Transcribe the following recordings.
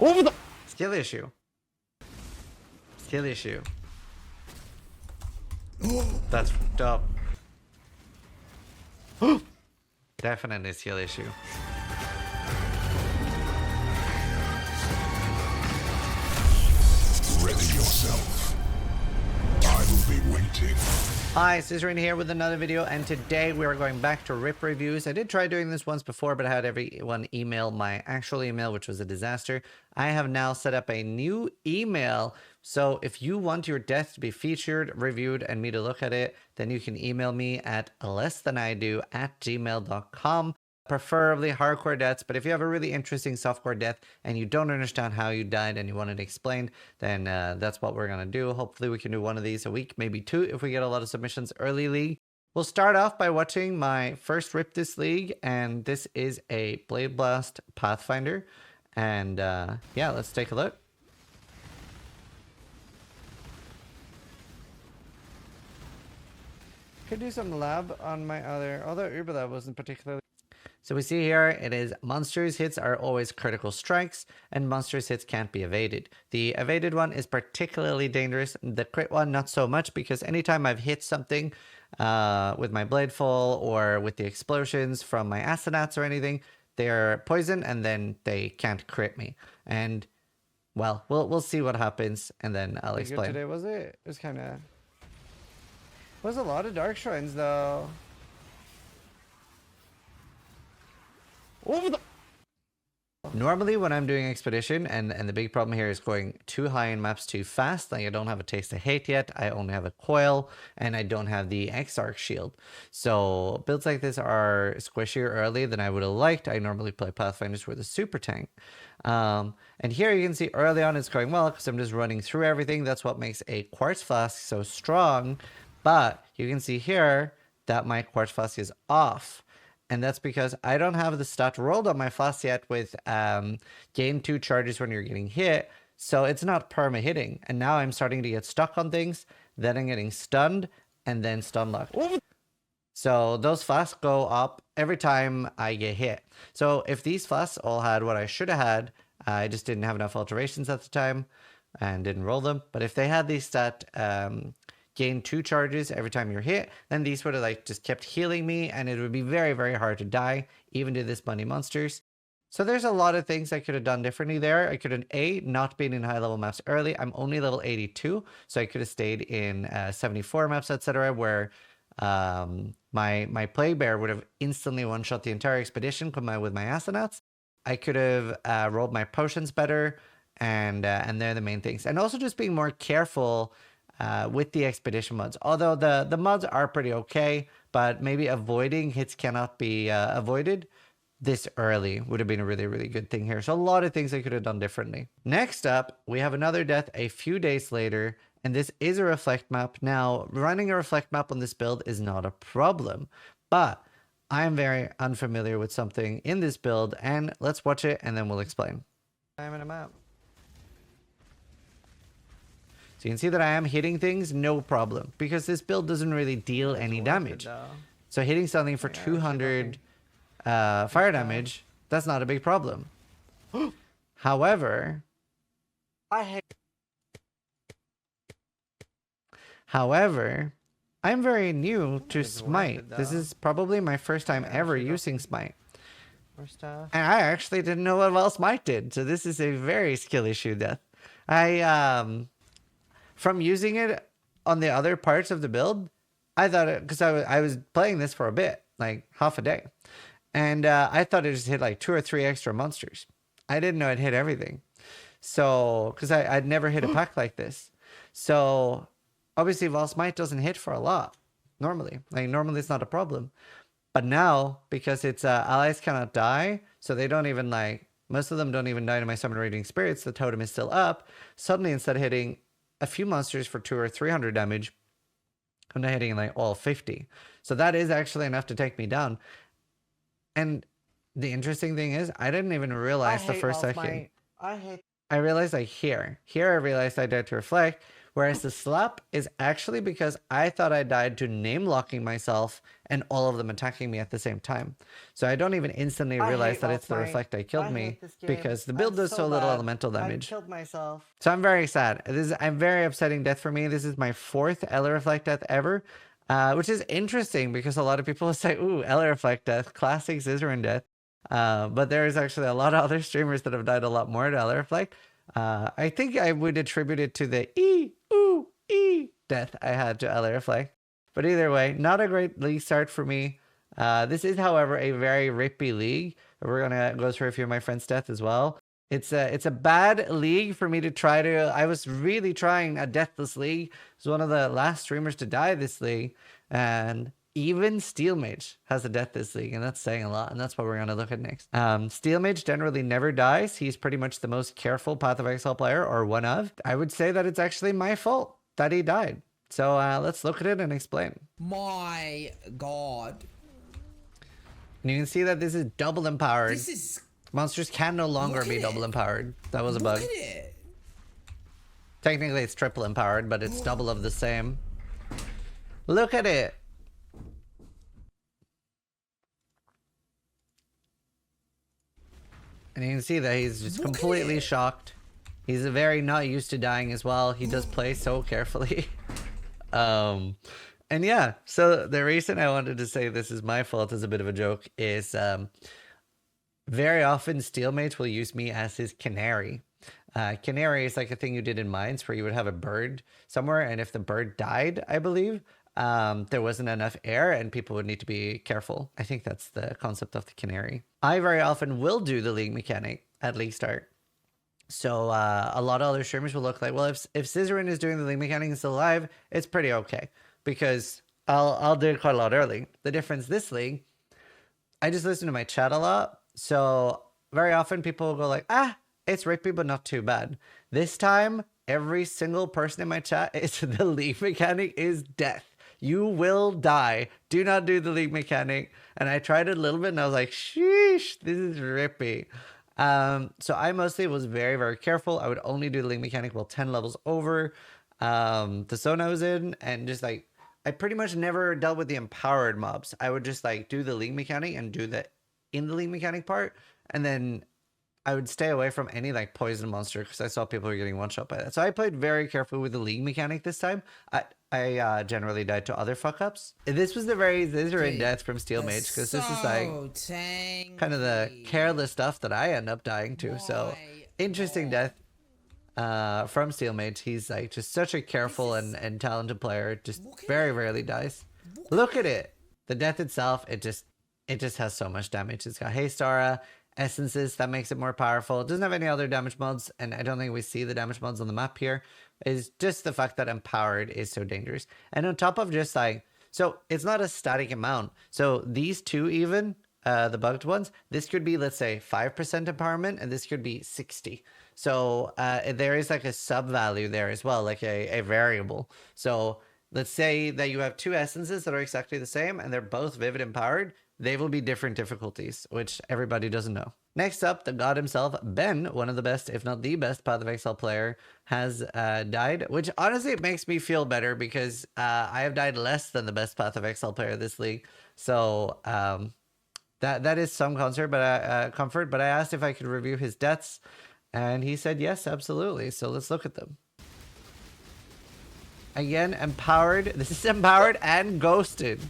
Over the skill issue. Skill issue. That's fucked up. Definitely skill issue. Ready yourself. I will be waiting. Hi, Zizaran here with another video, and today we are going back to RIP reviews. I did try doing this once before, but I had everyone email my actual email, which was a disaster. I have now set up a new email, so if you want your death to be featured, reviewed, and me to look at it, then you can email me at lessthanIdo@gmail.com. Preferably hardcore deaths, but if you have a really interesting softcore death and you don't understand how you died and you want it explained, then that's what we're going to do. Hopefully we can do one of these a week, maybe two if we get a lot of submissions early league. We'll start off by watching my first rip this league, and this is a Blade Blast Pathfinder. And yeah, let's take a look. Could do some lab on my other, although Uber Lab wasn't particularly. So we see here, it is monsters hits are always critical strikes, and monsters hits can't be evaded. The evaded one is particularly dangerous. The crit one, not so much, because anytime I've hit something with my blade fall or with the explosions from my assonats or anything, they're poison and then they can't crit me. And well, we'll see what happens, and then I'll explain. Today was it? It was kind of. Was a lot of dark shrines though. Over the. Normally when I'm doing expedition, and the big problem here is going too high in maps too fast, like I don't have a taste of hate yet, I only have a coil, and I don't have the X-Arc shield. So builds like this are squishier early than I would have liked. I normally play Pathfinders with a super tank. And here you can see early on it's going well because I'm just running through everything. That's what makes a Quartz Flask so strong. But you can see here that my Quartz Flask is off. And that's because I don't have the stat rolled on my flask yet with gain 2 charges when you're getting hit. So it's not perma hitting. And now I'm starting to get stuck on things. Then I'm getting stunned and then stun locked. So those flasks go up every time I get hit. So if these flasks all had what I should have had, I just didn't have enough alterations at the time and didn't roll them. But if they had these stat gain 2 charges every time you're hit, then these would have like just kept healing me, and it would be very, very hard to die, even to this bunny monsters. So there's a lot of things I could have done differently there. I could have not been in high level maps early. I'm only level 82, so I could have stayed in 74 maps, etc., where my plague bear would have instantly one-shot the entire expedition combined with my assonats. I could have rolled my potions better, and they're the main things. And also just being more careful with the expedition mods. Although the mods are pretty okay, but maybe avoiding hits cannot be avoided this early would have been a really, really good thing here. So a lot of things I could have done differently. Next up, we have another death a few days later, and this is a reflect map. Now, running a reflect map on this build is not a problem, but I am very unfamiliar with something in this build, and let's watch it and then we'll explain. I'm in a map. So you can see that I am hitting things, no problem, because this build doesn't really deal any damage. So hitting something for 200 fire damage, that's not a big problem. However, I'm very new to Smite. This is probably my first time ever using Smite. And I actually didn't know what well Smite did, so this is a very skill issue death. From using it on the other parts of the build, I thought it, because I was playing this for a bit, like half a day, and I thought it just hit like 2 or 3 extra monsters. I didn't know it hit everything. So, because I'd never hit a pack like this. So, obviously, Vol Smite doesn't hit for a lot, normally. Like, normally it's not a problem. But now, because it's allies cannot die, so they don't even like, most of them don't even die to my Summon Raging Spirits, the totem is still up. Suddenly, instead of hitting a few monsters for 200 or 300 damage, I'm not hitting like all 50. So that is actually enough to take me down. And the interesting thing is, I didn't even realize the first second. I realized like here I realized I died to reflect, Whereas the slap is actually because I thought I died to name locking myself and all of them attacking me at the same time. So I don't even instantly realize that it's the reflect that killed me because the build does so little elemental damage. I killed myself. So I'm very sad. I'm very upsetting death for me. This is my 4th Ella Reflect death ever, which is interesting because a lot of people say, ooh, Ella Reflect death, classic Zizaran death. But there is actually a lot of other streamers that have died a lot more to Ella Reflect. I think I would attribute it to the death I had to Ella Reflect. But either way, not a great league start for me. This is, however, a very rippy league. We're going to go through a few of my friends' death as well. It's a bad league for me to try to... I was really trying a deathless league. I was one of the last streamers to die this league. And even Steel Mage has a death this league. And that's saying a lot. And that's what we're going to look at next. Steel Mage generally never dies. He's pretty much the most careful Path of Exile player, or one of. I would say that it's actually my fault that he died. So let's look at it and explain. My God. And you can see that this is double empowered. This is... Monsters can no longer be double empowered. That was a bug. Look at it. Technically it's triple empowered, but it's double of the same. Look at it. And you can see that he's just completely shocked. He's very not used to dying as well. He does play so carefully. And yeah, so the reason I wanted to say this is my fault as a bit of a joke is very often Steel Mage will use me as his canary. Canary is like a thing you did in mines where you would have a bird somewhere, and if the bird died, I believe, there wasn't enough air and people would need to be careful. I think that's the concept of the canary. I very often will do the league mechanic at league start. So a lot of other streamers will look like, well, if Zizaran is doing the league mechanic and still alive, it's pretty okay because I'll do it quite a lot early. The difference this league, I just listen to my chat a lot. So very often people will go like, it's rippy, but not too bad. This time, every single person in my chat is the league mechanic is death. You will die. Do not do the league mechanic. And I tried it a little bit and I was like, sheesh, this is rippy. So I mostly was very, very careful. I would only do the league mechanic while 10 levels over the zone I was in, and just like, I pretty much never dealt with the empowered mobs. I would just like do the league mechanic and do the in the league mechanic part, and then I would stay away from any like poison monster because I saw people were getting one shot by that. So I played very carefully with the league mechanic this time. I generally died to other fuck ups. This was the very Zizaran death from Steel Mage because this is like kind of the careless stuff that I end up dying to. So interesting death from Steel Mage. He's like just such a careful and talented player. Just very rarely dies. Look at it. The death itself, it just has so much damage. It's got Haste Aura, Essences, that makes it more powerful. It doesn't have any other damage mods, and I don't think we see the damage mods on the map here. It's just the fact that Empowered is so dangerous. And on top of just like, so it's not a static amount. So these two even, the bugged ones, this could be, let's say, 5% empowerment, and this could be 60. So there is like a sub value there as well, like a variable. So let's say that you have two essences that are exactly the same, and they're both Vivid Empowered. They will be different difficulties, which everybody doesn't know. Next up, the god himself, Ben, one of the best, if not the best Path of Exile player, has died, which honestly it makes me feel better because I have died less than the best Path of Exile player this league. So that is some comfort, but I asked if I could review his deaths, and he said yes, absolutely. So let's look at them. Again, Empowered. This is Empowered and Ghosted.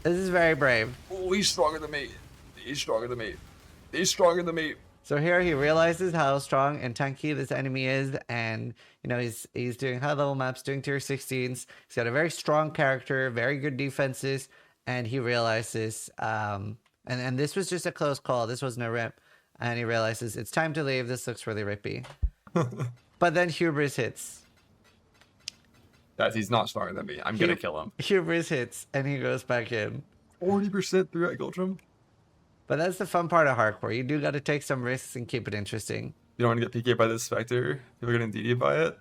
This is very brave. Oh, he's stronger than me. He's stronger than me. He's stronger than me. So here he realizes how strong and tanky this enemy is, and you know he's doing high level maps, doing tier 16s. He's got a very strong character, very good defenses, and he realizes and this was just a close call. This wasn't a rip, and he realizes it's time to leave. This looks really rippy. But then Hubris hits. Guys, he's not stronger than me. I'm gonna kill him. Hubris hits, and he goes back in. 40% through at Goldrum. But that's the fun part of hardcore. You do got to take some risks and keep it interesting. You don't want to get PK'd by this Spectre. People are getting DD'd by it.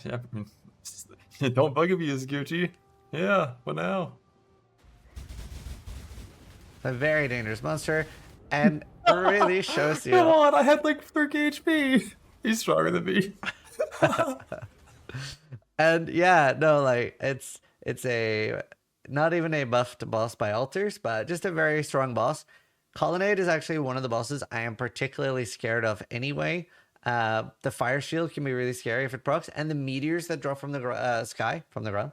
Yeah, I mean, don't bug abuse, Gucci. Yeah, what now? A very dangerous monster, and really shows you. Come on, I had like 30 HP. He's stronger than me. And yeah, no, like it's a not even a buffed boss by altars, but just a very strong boss. Colonnade is actually one of the bosses I am particularly scared of anyway. The fire shield can be really scary if it procs, and the meteors that drop from the sky, from the ground,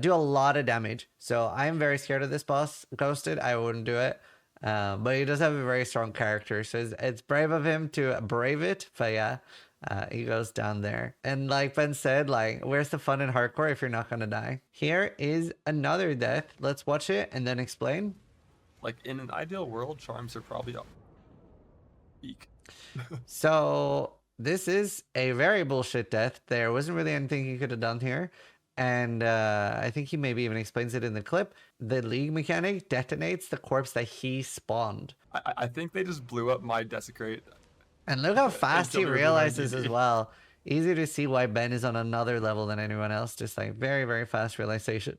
do a lot of damage. So I am very scared of this boss. Ghosted, I wouldn't do it. But he does have a very strong character, so it's brave of him to brave it. But yeah, he goes down there. And like Ben said, like, where's the fun in hardcore if you're not gonna die? Here is another death. Let's watch it and then explain. Like, in an ideal world, charms are probably up peak. So this is a very bullshit death. There wasn't really anything he could have done here. And I think he maybe even explains it in the clip. The league mechanic detonates the corpse that he spawned. I think they just blew up my desecrate. And look how fast he Until they realizes removed as well. Easy to see why Ben is on another level than anyone else. Just like very, very fast realization.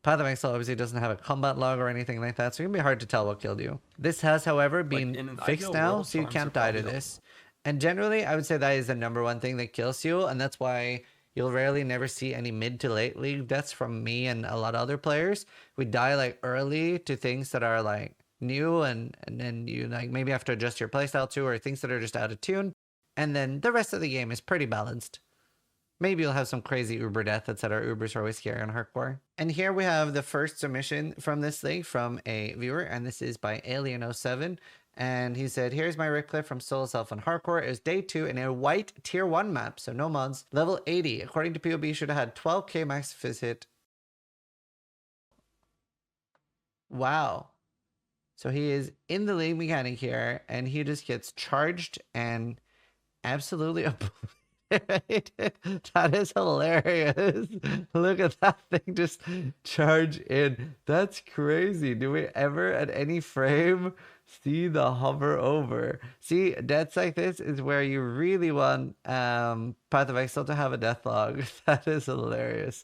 Path of Exile obviously doesn't have a combat log or anything like that, so it can be hard to tell what killed you. This has, however, been in an fixed ideal now, world, so you charms can't are die to probably this. And generally, I would say that is the number one thing that kills you, and that's why you'll rarely never see any mid to late league deaths from me and a lot of other players. We die like early to things that are like new, and then you like maybe have to adjust your playstyle to, or things that are just out of tune. And then the rest of the game is pretty balanced. Maybe you'll have some crazy Uber death, that's that our Ubers are always scary on hardcore. And here we have the first submission from this league from a viewer, and this is by Alien07. And he said, here's my rip clip from Solo Self on hardcore. It was day 2 in a white tier 1 map, so no mods. Level 80. According to POB, should have had 12k max fizz hit. Wow. So he is in the league mechanic here, and he just gets charged and absolutely that is hilarious. Look at that thing just charge in. That's crazy. Do we ever at any frame see the hover over? See, deaths like this is where you really want Path of Exile to have a death log. That is hilarious.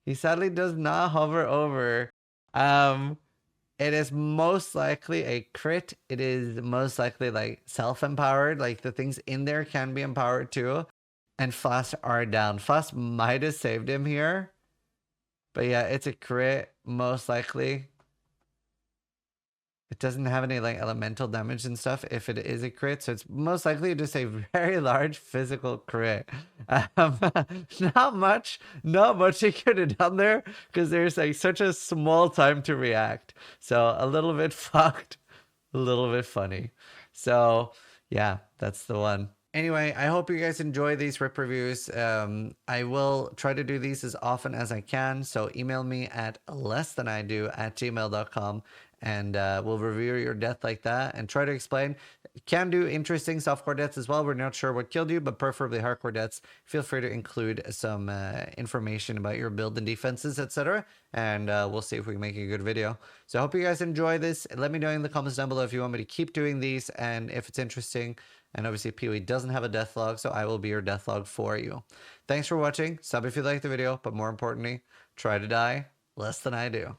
He sadly does not hover over. It is most likely a crit. It is most likely like self-empowered. Like the things in there can be empowered too. And Flash are down. Flash might have saved him here. But yeah, it's a crit, most likely. It doesn't have any like elemental damage and stuff if it is a crit. So it's most likely just a very large physical crit. Not much he could have done there because there's like such a small time to react. So a little bit fucked, a little bit funny. So yeah, that's the one. Anyway, I hope you guys enjoy these rip reviews. I will try to do these as often as I can. So email me at lessthanIdo@gmail.com and we'll review your death like that and try to explain. Can do interesting softcore deaths as well. We're not sure what killed you, but preferably hardcore deaths. Feel free to include some information about your build and defenses, etc. And we'll see if we can make a good video. So I hope you guys enjoy this. Let me know in the comments down below if you want me to keep doing these and if it's interesting. And obviously PoE doesn't have a death log, so I will be your death log for you. Thanks for watching. Sub if you liked the video, but more importantly, try to die less than I do.